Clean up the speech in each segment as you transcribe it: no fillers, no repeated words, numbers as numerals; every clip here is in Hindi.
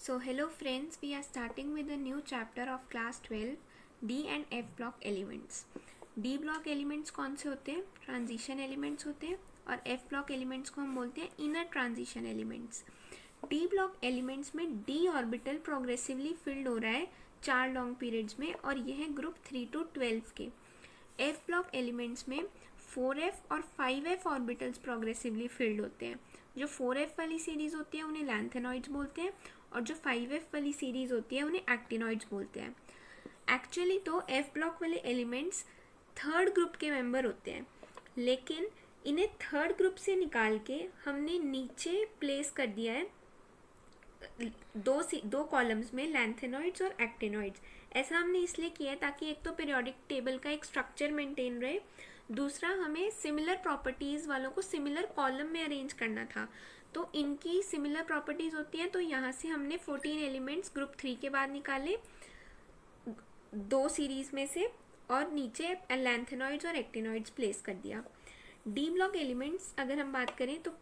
So hello friends, we are starting with a new chapter of class 12 D and F block elements. D block elements कौन से होते हैं? ट्रांजिशन एलिमेंट्स होते हैं और F block elements को हम बोलते हैं inner transition elements. D block elements में D ऑर्बिटल प्रोग्रेसिवली फिल्ड हो रहा है 4 लॉन्ग पीरियड्स में और यह है ग्रुप 3 to 12 के. F block एलिमेंट्स में 4f और 5f ऑर्बिटल्स प्रोग्रेसिवली फिल्ड होते हैं. जो 4f वाली सीरीज होती है उन्हें लैंथेनॉइड्स बोलते हैं और जो 5f वाली सीरीज होती है उन्हें एक्टिनॉइड्स बोलते हैं. एक्चुअली तो F ब्लॉक वाले एलिमेंट्स थर्ड ग्रुप के मेंबर होते हैं, लेकिन इन्हें थर्ड ग्रुप से निकाल के हमने नीचे प्लेस कर दिया है दो कॉलम्स में, लैंथेनॉइड्स और एक्टिनॉइड्स. ऐसा हमने इसलिए किया है ताकि एक तो पीरियोडिक टेबल का एक स्ट्रक्चर मेंटेन रहे, दूसरा हमें सिमिलर प्रॉपर्टीज़ वालों को सिमिलर कॉलम में अरेंज करना था. तो इनकी सिमिलर प्रॉपर्टीज़ होती हैं, तो यहाँ से हमने 14 एलिमेंट्स ग्रुप 3 के बाद निकाले 2 सीरीज़ में से और नीचे लैंथेनॉइड्स और एक्टिनॉइड्स प्लेस कर दिया. डी ब्लॉक एलिमेंट्स अगर हम बात करें तो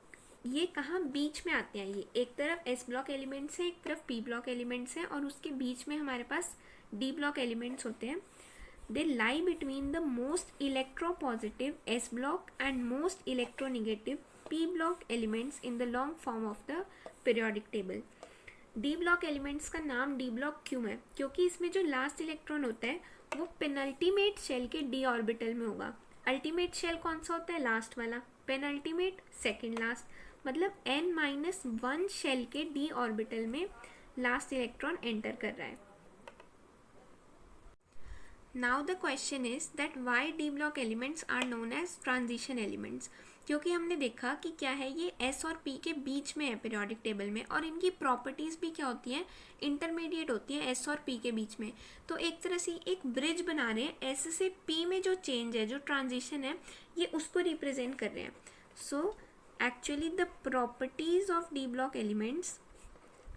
ये कहाँ बीच में आते हैं. ये एक तरफ एस ब्लॉक एलिमेंट्स हैं, एक तरफ पी ब्लॉक एलिमेंट्स हैं और उसके बीच में हमारे पास डी ब्लॉक एलिमेंट्स होते हैं. They lie between the most electropositive S block and most electronegative P block elements in the long form of the periodic table. D block elements का नाम D block क्यों है? क्योंकि इसमें जो लास्ट इलेक्ट्रॉन होता है वो पेनल्टीमेट शेल के D ऑर्बिटल में होगा. अल्टीमेट शेल कौन सा होता है? लास्ट वाला. पेनल्टीमेट सेकेंड लास्ट, मतलब n-1 शेल के D ऑर्बिटल में लास्ट इलेक्ट्रॉन एंटर कर रहा है. Now the question is that why D block elements are known as transition elements. क्योंकि हमने देखा कि क्या है, ये S और P के बीच में है पीरियोडिक टेबल में और इनकी प्रॉपर्टीज़ भी क्या होती हैं, इंटरमीडिएट होती हैं S और P के बीच में. तो एक तरह से एक ब्रिज बना रहे हैं. S से P में जो चेंज है, जो ट्रांजिशन है, ये उसको रिप्रेजेंट कर रहे हैं. So actually the properties of D block elements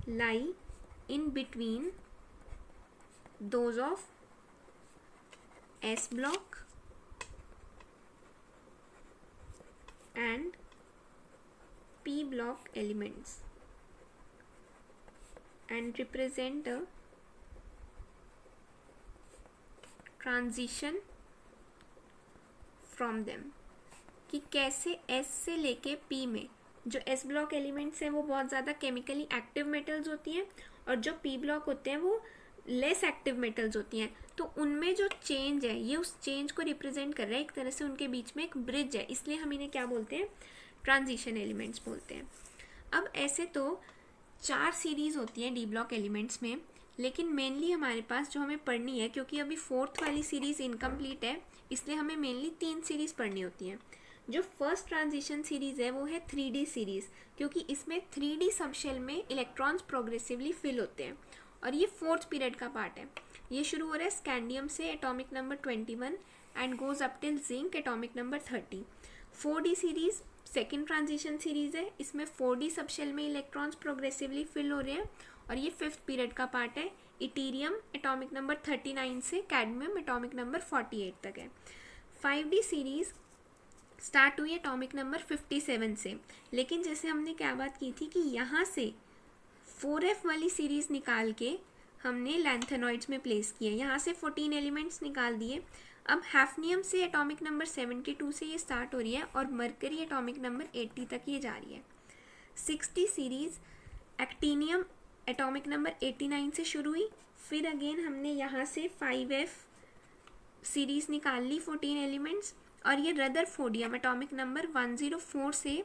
lie in between those of S block and P block elements and represent a transition from them. कि कैसे S से लेके P में जो S ब्लॉक एलिमेंट्स हैं वो बहुत ज़्यादा केमिकली एक्टिव मेटल्स होती हैं और जो P ब्लॉक होते हैं वो लेस एक्टिव मेटल्स होती हैं. तो उनमें जो चेंज है ये उस चेंज को रिप्रेजेंट कर रहा है. एक तरह से उनके बीच में एक ब्रिज है, इसलिए हम इन्हें क्या बोलते हैं, ट्रांजिशन एलिमेंट्स बोलते हैं. अब ऐसे तो 4 सीरीज़ होती हैं डी ब्लॉक एलिमेंट्स में, लेकिन मेनली हमारे पास जो हमें पढ़नी है, क्योंकि अभी 4th वाली सीरीज़ इनकम्प्लीट है, इसलिए हमें मेनली 3 सीरीज़ पढ़नी होती हैं. जो फर्स्ट ट्रांजिशन सीरीज़ है वो है 3D सीरीज़, क्योंकि इसमें 3D सबशेल में इलेक्ट्रॉन्स प्रोग्रेसिवली फिल होते हैं और ये 4th पीरियड का पार्ट है. ये शुरू हो रहा है स्कैंडियम से atomic number 21 and goes up till zinc atomic number 30. 4D series second transition series है. इसमें 4D सबशेल में इलेक्ट्रॉन्स प्रोग्रेसिवली फिल हो रहे हैं और ये 5th पीरियड का पार्ट है. इटीरियम एटॉमिक नंबर 39 से कैडमियम एटॉमिक नंबर 48 तक है. 5D सीरीज़ स्टार्ट हुई एटॉमिक नंबर 57 से, लेकिन जैसे हमने क्या बात की थी कि यहाँ से 4f वाली सीरीज़ निकाल के हमने लैंथेनॉइड्स में प्लेस किए. यहाँ से 14 एलिमेंट्स निकाल दिए. अब हैफनियम से एटॉमिक नंबर 72 से ये स्टार्ट हो रही है और मरकरी एटॉमिक नंबर 80 तक ये जा रही है. 60 सीरीज़ एक्टीनियम एटॉमिक नंबर 89 से शुरू हुई. फिर अगेन हमने यहाँ से 5f सीरीज़ निकाल ली 14 एलिमेंट्स और ये रदरफोर्डियम एटॉमिक नंबर 104 से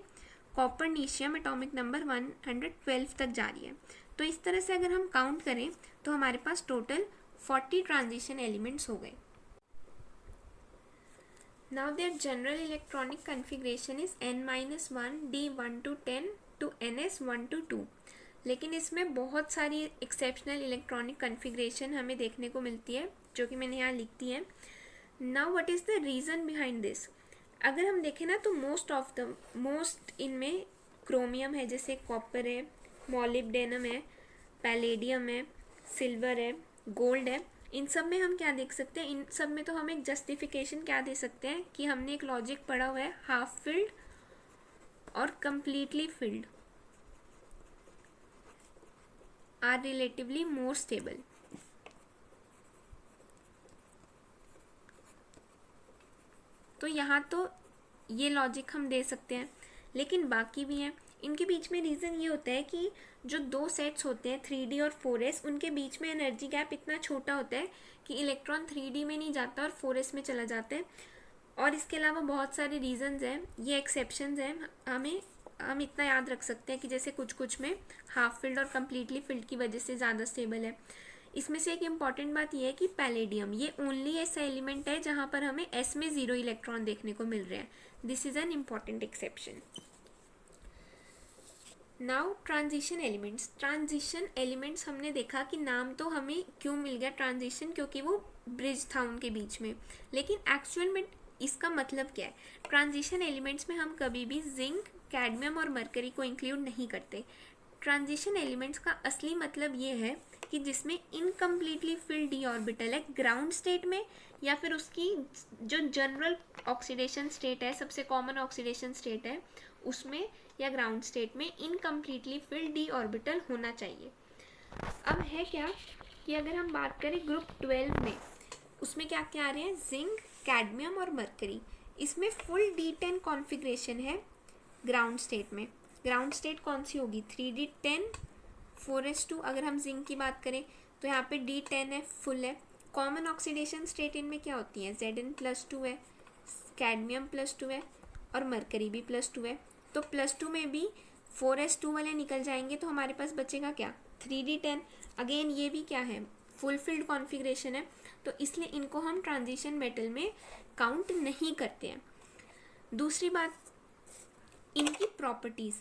कॉपरनीशियम एटॉमिक नंबर 112 तक जा रही है. तो इस तरह से अगर हम काउंट करें तो हमारे पास टोटल 40 ट्रांजिशन एलिमेंट्स हो गए. Now their general electronic configuration is n-1 d1 to 10 to ns1 to 2. लेकिन इसमें बहुत सारी एक्सेप्शनल इलेक्ट्रॉनिक कन्फिग्रेशन हमें देखने को मिलती है, जो कि मैंने यहाँ लिख दी है. Now what is the reason behind this. अगर हम देखें ना तो मोस्ट इनमें क्रोमियम है, जैसे कॉपर है, मॉलिब्डेनम है, पैलेडियम है, सिल्वर है, गोल्ड है. इन सब में हम क्या देख सकते हैं, इन सब में तो हम एक जस्टिफिकेशन क्या दे सकते हैं कि हमने एक लॉजिक पढ़ा हुआ है हाफ फिल्ड और completely filled. are relatively more stable. तो यहाँ तो ये लॉजिक हम दे सकते हैं, लेकिन बाकी भी हैं। इनके बीच में रीज़न ये होता है कि जो दो सेट्स होते हैं 3D और 4s, उनके बीच में एनर्जी गैप इतना छोटा होता है कि इलेक्ट्रॉन 3D में नहीं जाता और 4s में चला जाता है। और इसके अलावा बहुत सारे रीजंस हैं, ये एक्सेप्शंस हैं। हम इतना याद रख सकते हैं कि जैसे कुछ कुछ में हाफ फिल्ड और कम्प्लीटली फिल्ड की वजह से ज़्यादा स्टेबल है। इसमें से एक इम्पॉर्टेंट बात यह है कि पैलेडियम ये ओनली ऐसा एलिमेंट है जहाँ पर हमें s में 0 इलेक्ट्रॉन देखने को मिल रहे हैं। This is an important exception. Now transition elements. Transition elements हमने देखा कि नाम तो हमें क्यों मिल गया ट्रांजिशन, क्योंकि वो ब्रिज था उनके बीच में, लेकिन एक्चुअल में इसका मतलब क्या है? ट्रांजिशन एलिमेंट्स में हम कभी भी जिंक, कैडमियम और मरकरी को इंक्लूड नहीं करते। ट्रांजिशन एलिमेंट्स का असली मतलब ये है कि जिसमें इनकम्प्लीटली फिल्ड डी ऑर्बिटल है ग्राउंड स्टेट में, या फिर उसकी जो जनरल ऑक्सीडेशन स्टेट है, सबसे कॉमन ऑक्सीडेशन स्टेट है, उसमें या ग्राउंड स्टेट में इनकम्प्लीटली फिल्ड डी ऑर्बिटल होना चाहिए। अब है क्या कि अगर हम बात करें ग्रुप 12 में, उसमें क्या क्या आ रहे हैं? जिंक, कैडमियम और मरकरी। इसमें फुल D10 कॉन्फ़िगरेशन है ग्राउंड स्टेट में। ग्राउंड स्टेट कौन सी होगी? 3D10 4s2। अगर हम जिंक की बात करें तो यहाँ पे D10 है, फुल है। कॉमन ऑक्सीडेशन स्टेट इनमें क्या होती है? Zn+2 है, कैडमियम +2 है और मरकरी भी +2 है। तो +2 में भी 4s2 वाले निकल जाएंगे, तो हमारे पास बचेगा क्या? 3D10। अगेन ये भी क्या है? फुल फिल्ड कॉन्फ़िगरेशन है, तो इसलिए इनको हम ट्रांजिशन मेटल में काउंट नहीं करते हैं। दूसरी बात, इनकी प्रॉपर्टीज़।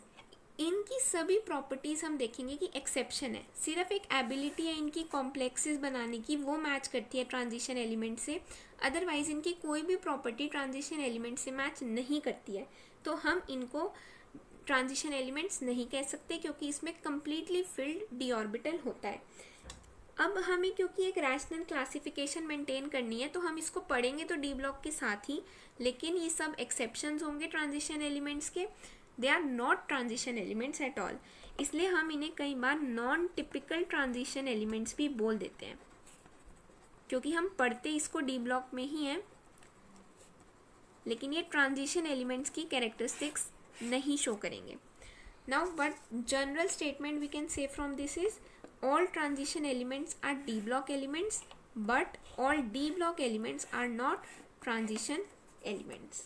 इनकी सभी प्रॉपर्टीज़ हम देखेंगे कि एक्सेप्शन है, सिर्फ एक एबिलिटी है इनकी कॉम्प्लेक्सेस बनाने की, वो मैच करती है ट्रांजिशन एलिमेंट से। अदरवाइज इनकी कोई भी प्रॉपर्टी ट्रांजिशन एलिमेंट से मैच नहीं करती है, तो हम इनको ट्रांजिशन एलिमेंट्स नहीं कह सकते, क्योंकि इसमें कंप्लीटली फिल्ड डी ऑर्बिटल होता है। अब हमें क्योंकि एक रैशनल क्लासिफिकेशन मेंटेन करनी है, तो हम इसको पढ़ेंगे तो डी ब्लॉक के साथ ही, लेकिन ये सब एक्सेप्शंस होंगे ट्रांजिशन एलिमेंट्स के। They are not transition elements at all, इसलिए हम इन्हें कई बार नॉन टिपिकल ट्रांजिशन एलिमेंट्स भी बोल देते हैं, क्योंकि हम पढ़ते इसको डी ब्लॉक में ही हैं, लेकिन ये ट्रांजिशन एलिमेंट्स की कैरेक्टरिस्टिक्स नहीं शो करेंगे। Now what general statement we can say from this is, all transition elements are D block elements, but all D block elements are not transition elements.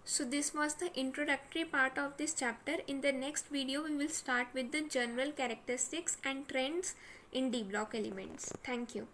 So this was the introductory part of this chapter. In the next video we will start with the general characteristics and trends in D block elements. Thank you.